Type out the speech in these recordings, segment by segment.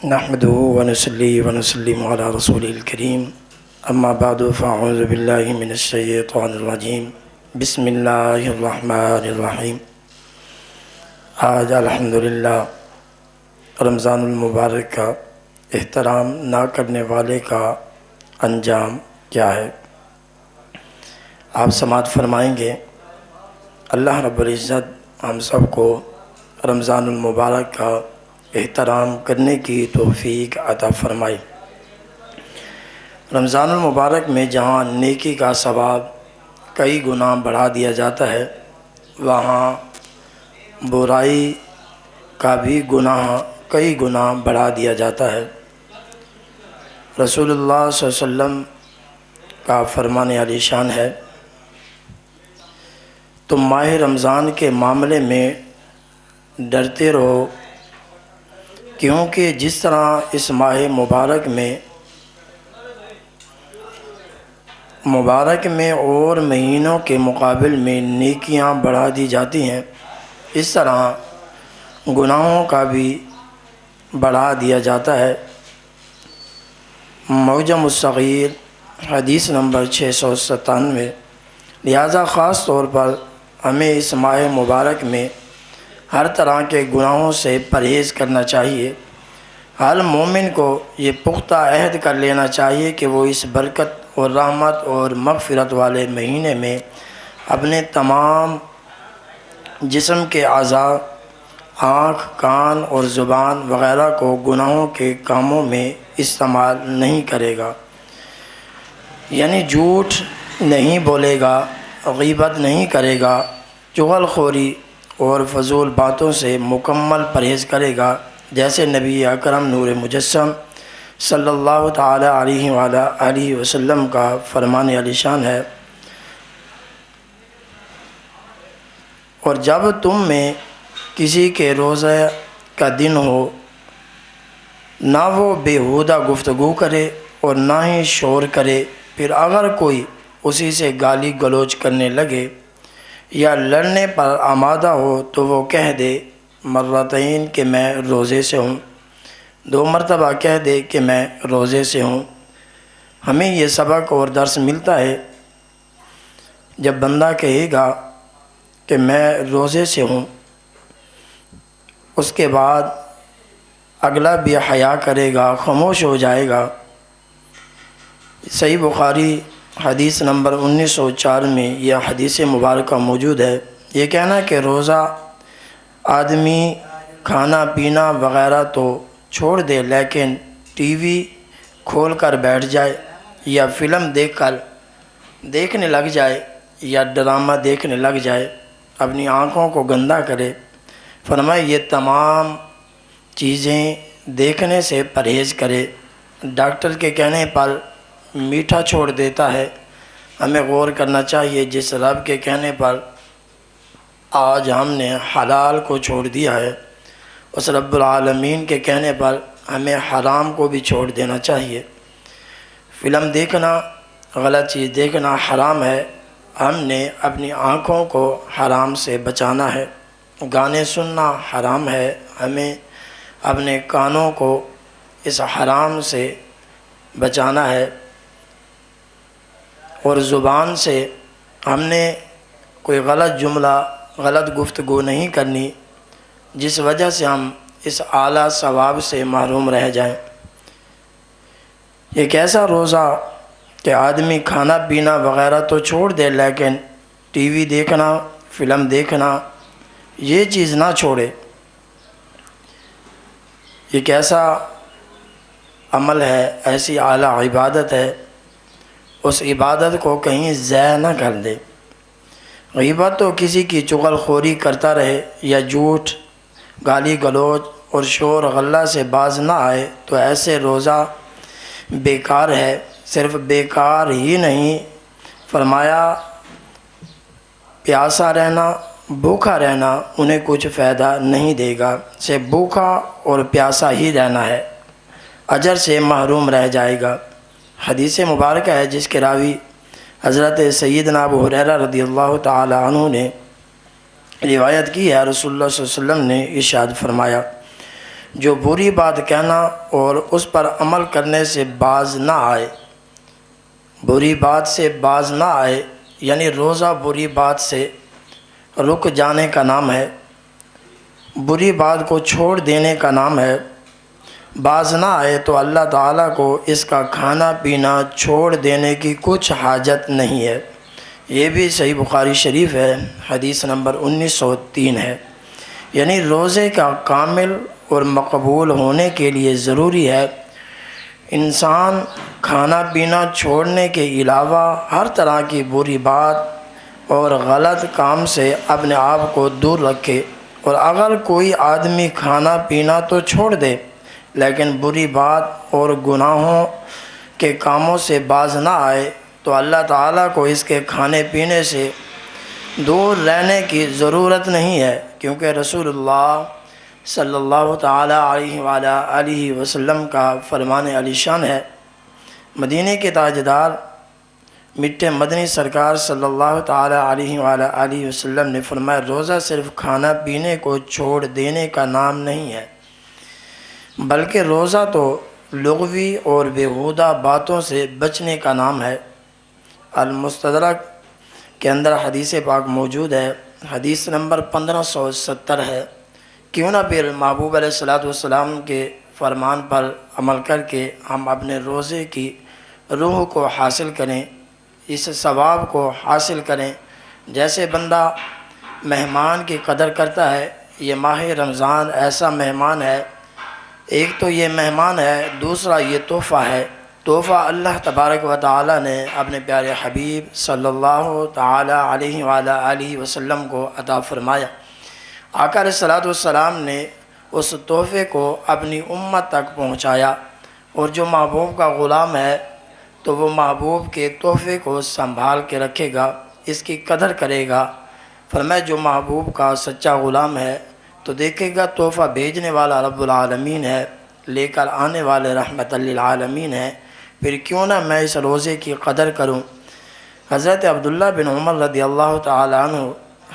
نحمده ونصلي ونسلم على رسوله الكريم اما بعد فاعوذ بالله من الشیطان الرجیم بسم اللہ الرحمن الرحیم۔ آج الحمدللہ رمضان المبارک کا احترام نہ کرنے والے کا انجام کیا ہے؟ آپ سماعت فرمائیں گے۔ اللہ رب العزت ہم سب کو رمضان المبارک کا احترام کرنے کی توفیق عطا فرمائے۔ رمضان المبارک میں جہاں نیکی کا ثواب کئی گنا بڑھا دیا جاتا ہے، وہاں برائی کا بھی گناہ کئی گنا بڑھا دیا جاتا ہے۔ رسول اللہ صلی اللہ علیہ وسلم کا فرمان عالی شان ہے، تم ماہ رمضان کے معاملے میں ڈرتے رہو، کیونکہ جس طرح اس ماہ مبارک میں اور مہینوں کے مقابل میں نیکیاں بڑھا دی جاتی ہیں، اس طرح گناہوں کا بھی بڑھا دیا جاتا ہے۔ معجم الصغیر حدیث نمبر 697۔ لہذا خاص طور پر ہمیں اس ماہ مبارک میں ہر طرح کے گناہوں سے پرہیز کرنا چاہیے۔ ہر مومن کو یہ پختہ عہد کر لینا چاہیے کہ وہ اس برکت اور رحمت اور مغفرت والے مہینے میں اپنے تمام جسم کے اعضاء، آنکھ، کان اور زبان وغیرہ کو گناہوں کے کاموں میں استعمال نہیں کرے گا، یعنی جھوٹ نہیں بولے گا، غیبت نہیں کرے گا، چغل خوری اور فضول باتوں سے مکمل پرہیز کرے گا، جیسے نبی اکرم نور مجسم صلی اللہ تعالی علیہ وآلہ وسلم کا فرمان عالی شان ہے۔ اور جب تم میں کسی کے روزہ کا دن ہو، نہ وہ بیہودہ گفتگو کرے اور نہ ہی شور کرے، پھر اگر کوئی اسی سے گالی گلوچ کرنے لگے یا لڑنے پر آمادہ ہو تو وہ کہہ دے مرتين کہ میں روزے سے ہوں، 2 مرتبہ کہہ دے کہ میں روزے سے ہوں۔ ہمیں یہ سبق اور درس ملتا ہے، جب بندہ کہے گا کہ میں روزے سے ہوں، اس کے بعد اگلا بھی حیا کرے گا، خاموش ہو جائے گا۔ صحیح بخاری حدیث نمبر 1904 میں یہ حدیث مبارکہ موجود ہے۔ یہ کہنا کہ روزہ آدمی کھانا پینا وغیرہ تو چھوڑ دے، لیکن ٹی وی کھول کر بیٹھ جائے یا فلم دیکھنے لگ جائے یا ڈرامہ دیکھنے لگ جائے، اپنی آنکھوں کو گندا کرے، فرمائے یہ تمام چیزیں دیکھنے سے پرہیز کرے۔ ڈاکٹر کے کہنے پر میٹھا چھوڑ دیتا ہے۔ ہمیں غور کرنا چاہیے، جس رب کے کہنے پر آج ہم نے حلال کو چھوڑ دیا ہے، اس رب العالمین کے کہنے پر ہمیں حرام کو بھی چھوڑ دینا چاہیے۔ فلم دیکھنا، غلط چیز دیکھنا حرام ہے، ہم نے اپنی آنکھوں کو حرام سے بچانا ہے۔ گانے سننا حرام ہے، ہمیں اپنے کانوں کو اس حرام سے بچانا ہے۔ اور زبان سے ہم نے کوئی غلط جملہ، غلط گفتگو نہیں کرنی، جس وجہ سے ہم اس اعلیٰ ثواب سے محروم رہ جائیں۔ ایک ایسا روزہ کہ آدمی کھانا پینا وغیرہ تو چھوڑ دے، لیکن ٹی وی دیکھنا، فلم دیکھنا یہ چیز نہ چھوڑے۔ ایک ایسا عمل ہے، ایسی اعلیٰ عبادت ہے، اس عبادت کو کہیں ضائع نہ کر دے۔ غیبت تو کسی کی چغل خوری کرتا رہے یا جھوٹ، گالی گلوچ اور شور غلہ سے باز نہ آئے تو ایسے روزہ بیکار ہے۔ صرف بیکار ہی نہیں، فرمایا پیاسا رہنا، بھوکا رہنا انہیں کچھ فائدہ نہیں دے گا، صرف بھوکا اور پیاسا ہی رہنا ہے، اجر سے محروم رہ جائے گا۔ حدیث مبارکہ ہے جس کے راوی حضرت سیدنا ابو ہریرہ رضی اللہ تعالی عنہ نے روایت کی ہے۔ رسول اللہ صلی اللہ علیہ وسلم نے ارشاد فرمایا، جو بری بات کہنا اور اس پر عمل کرنے سے باز نہ آئے، بری بات سے باز نہ آئے یعنی روزہ بری بات سے رک جانے کا نام ہے، بری بات کو چھوڑ دینے کا نام ہے۔ باز نہ آئے تو اللہ تعالیٰ کو اس کا کھانا پینا چھوڑ دینے کی کچھ حاجت نہیں ہے۔ یہ بھی صحیح بخاری شریف ہے، حدیث نمبر 1903 ہے۔ یعنی روزے کا کامل اور مقبول ہونے کے لیے ضروری ہے انسان کھانا پینا چھوڑنے کے علاوہ ہر طرح کی بری بات اور غلط کام سے اپنے آپ کو دور رکھے، اور اگر کوئی آدمی کھانا پینا تو چھوڑ دے لیکن بری بات اور گناہوں کے کاموں سے باز نہ آئے تو اللہ تعالیٰ کو اس کے کھانے پینے سے دور رہنے کی ضرورت نہیں ہے، کیونکہ رسول اللہ صلی اللہ تعالیٰ علیہ وآلہ وسلم کا فرمان علی شان ہے۔ مدینہ کے تاجدار میٹھے مدنی سرکار صلی اللہ تعالیٰ علیہ وآلہ وسلم نے فرمایا، روزہ صرف کھانا پینے کو چھوڑ دینے کا نام نہیں ہے، بلکہ روزہ تو لغوی اور بیہودہ باتوں سے بچنے کا نام ہے۔ المستدرک کے اندر حدیث پاک موجود ہے، حدیث نمبر 1570 ہے۔ کیوں نہ پھر محبوب علیہ السلام کے فرمان پر عمل کر کے ہم اپنے روزے کی روح کو حاصل کریں، اس ثواب کو حاصل کریں۔ جیسے بندہ مہمان کی قدر کرتا ہے، یہ ماہ رمضان ایسا مہمان ہے، ایک تو یہ مہمان ہے، دوسرا یہ تحفہ ہے۔ تحفہ اللہ تبارک و تعالیٰ نے اپنے پیارے حبیب صلی اللہ تعالیٰ علیہ وآلہ وسلم کو عطا فرمایا۔ آقا علیہ السلام نے اس تحفے کو اپنی امت تک پہنچایا، اور جو محبوب کا غلام ہے تو وہ محبوب کے تحفے کو سنبھال کے رکھے گا، اس کی قدر کرے گا۔ فرمایا جو محبوب کا سچا غلام ہے تو دیکھے گا تحفہ بھیجنے والا رب العالمین ہے، لے کر آنے والے رحمت للعالمین ہے، پھر کیوں نہ میں اس روزے کی قدر کروں۔ حضرت عبداللہ بن عمر رضی اللہ تعالیٰ عنہ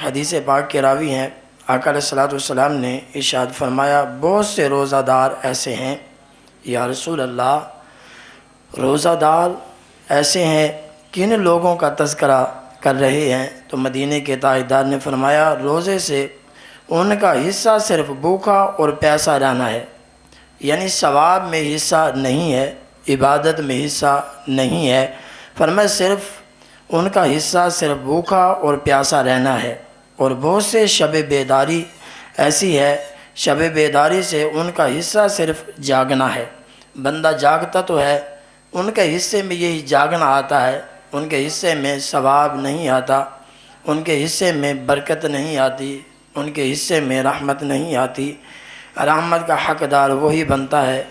حدیث پاک کے راوی ہیں۔ آقا علیہ السلام نے ارشاد فرمایا، بہت سے روزہ دار ایسے ہیں یا رسول اللہ، روزہ دار ایسے ہیں کن لوگوں کا تذکرہ کر رہے ہیں؟ تو مدینہ کے تاجدار نے فرمایا، روزے سے ان کا حصہ صرف بھوکا اور پیاسا رہنا ہے، یعنی ثواب میں حصہ نہیں ہے، عبادت میں حصہ نہیں ہے۔ فرمایا صرف ان کا حصہ صرف بھوکا اور پیاسا رہنا ہے۔ اور بہت سے شب بیداری ایسی ہے، شب بیداری سے ان کا حصہ صرف جاگنا ہے۔ بندہ جاگتا تو ہے، ان کے حصے میں یہی جاگنا آتا ہے، ان کے حصے میں ثواب نہیں آتا، ان کے حصے میں برکت نہیں آتی، ان کے حصے میں رحمت نہیں آتی۔ رحمت کا حقدار وہی بنتا ہے،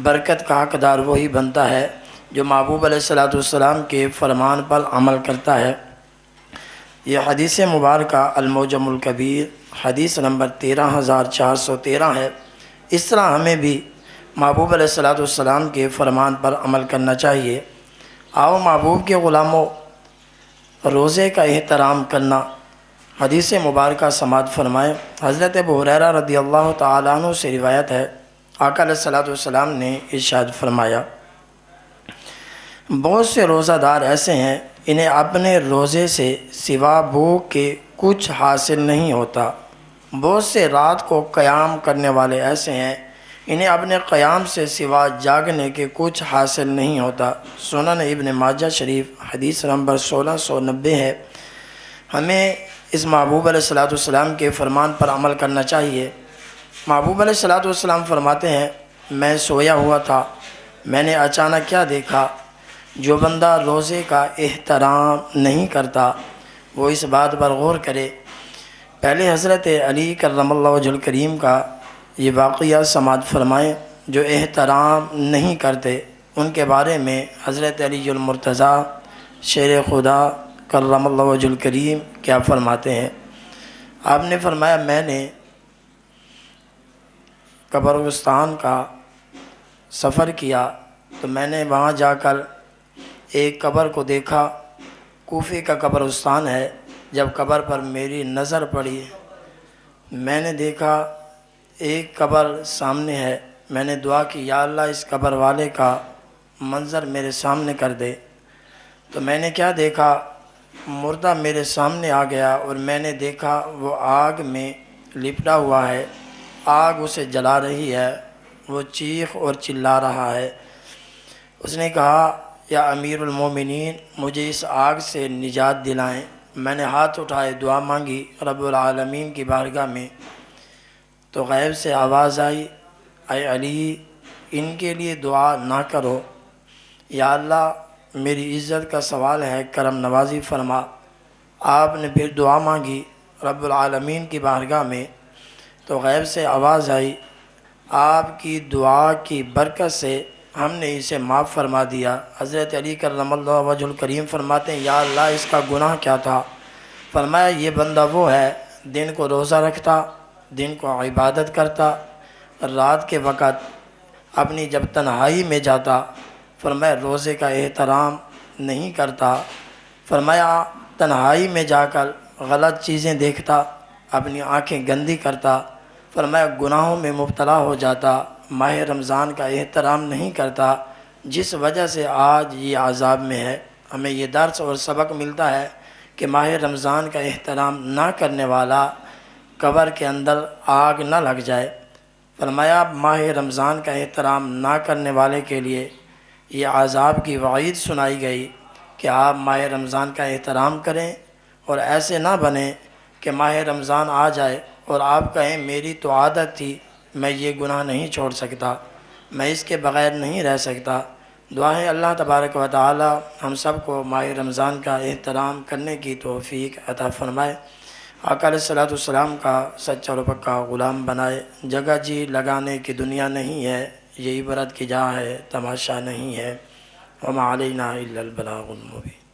برکت کا حقدار وہی بنتا ہے جو محبوب علیہ السلام کے فرمان پر عمل کرتا ہے۔ یہ حدیث مبارکہ المعجم الکبیر حدیث نمبر 13413 ہے۔ اس طرح ہمیں بھی محبوب علیہ السلام کے فرمان پر عمل کرنا چاہیے۔ آؤ محبوب کے غلاموں، روزے کا احترام کرنا۔ حدیث مبارکہ سماعت فرمائے، حضرت ابو ہریرہ رضی اللہ تعالیٰ عنہ سے روایت ہے، آقا علیہ السلام نے ارشاد فرمایا، بہت سے روزہ دار ایسے ہیں انہیں اپنے روزے سے سوا بھوک کے کچھ حاصل نہیں ہوتا۔ بہت سے رات کو قیام کرنے والے ایسے ہیں انہیں اپنے قیام سے سوا جاگنے کے کچھ حاصل نہیں ہوتا۔ سنن ابن ماجہ شریف حدیث نمبر 1690 ہے۔ ہمیں اس محبوب علیہ السلام کے فرمان پر عمل کرنا چاہیے۔ محبوب علیہ السلام فرماتے ہیں، میں سویا ہوا تھا، میں نے اچانک کیا دیکھا، جو بندہ روزے کا احترام نہیں کرتا وہ اس بات پر غور کرے۔ پہلے حضرت علی کرم اللہ وجہ الکریم کا یہ واقعہ سماعت فرمائیں، جو احترام نہیں کرتے ان کے بارے میں حضرت علی المرتضیٰ شیر خدا کرم اللہ وجہ الکریم کیا فرماتے ہیں۔ آپ نے فرمایا، میں نے قبرستان کا سفر کیا تو میں نے وہاں جا کر ایک قبر کو دیکھا، کوفے کا قبرستان ہے۔ جب قبر پر میری نظر پڑی، میں نے دیکھا ایک قبر سامنے ہے، میں نے دعا کی یا اللہ اس قبر والے کا منظر میرے سامنے کر دے، تو میں نے کیا دیکھا، مردہ میرے سامنے آ گیا اور میں نے دیکھا وہ آگ میں لپٹا ہوا ہے، آگ اسے جلا رہی ہے، وہ چیخ اور چلا رہا ہے۔ اس نے کہا یا امیر المومنین مجھے اس آگ سے نجات دلائیں۔ میں نے ہاتھ اٹھائے، دعا مانگی رب العالمین کی بارگاہ میں، تو غیب سے آواز آئی اے علی ان کے لیے دعا نہ کرو، یا اللہ میری عزت کا سوال ہے، کرم نوازی فرما۔ آپ نے پھر دعا مانگی رب العالمین کی بارگاہ میں، تو غیب سے آواز آئی آپ کی دعا کی برکت سے ہم نے اسے معاف فرما دیا۔ حضرت علی کرم اللہ وجہ الکریم فرماتے ہیں یا اللہ اس کا گناہ کیا تھا؟ فرمایا یہ بندہ وہ ہے دن کو روزہ رکھتا، دن کو عبادت کرتا، رات کے وقت اپنی جب تنہائی میں جاتا فرمایا روزے کا احترام نہیں کرتا، فرمایا تنہائی میں جا کر غلط چیزیں دیکھتا، اپنی آنکھیں گندی کرتا، فرمایا گناہوں میں مبتلا ہو جاتا، ماہ رمضان کا احترام نہیں کرتا، جس وجہ سے آج یہ عذاب میں ہے۔ ہمیں یہ درس اور سبق ملتا ہے کہ ماہ رمضان کا احترام نہ کرنے والا قبر کے اندر آگ نہ لگ جائے۔ فرمایا ماہ رمضان کا احترام نہ کرنے والے کے لیے یہ عذاب کی وعید سنائی گئی کہ آپ ماہ رمضان کا احترام کریں اور ایسے نہ بنیں کہ ماہ رمضان آ جائے اور آپ کہیں میری تو عادت تھی، میں یہ گناہ نہیں چھوڑ سکتا، میں اس کے بغیر نہیں رہ سکتا۔ دعا ہے اللہ تبارک و تعالی ہم سب کو ماہ رمضان کا احترام کرنے کی توفیق عطا فرمائے، آقا علیہ الصلوۃ والسلام کا سچا اور پکا غلام بنائے۔ جگہ جی لگانے کی دنیا نہیں ہے، یہ عبرت کی جا ہے، تماشا نہیں ہے۔ وما علینا الا البلاغ المبین۔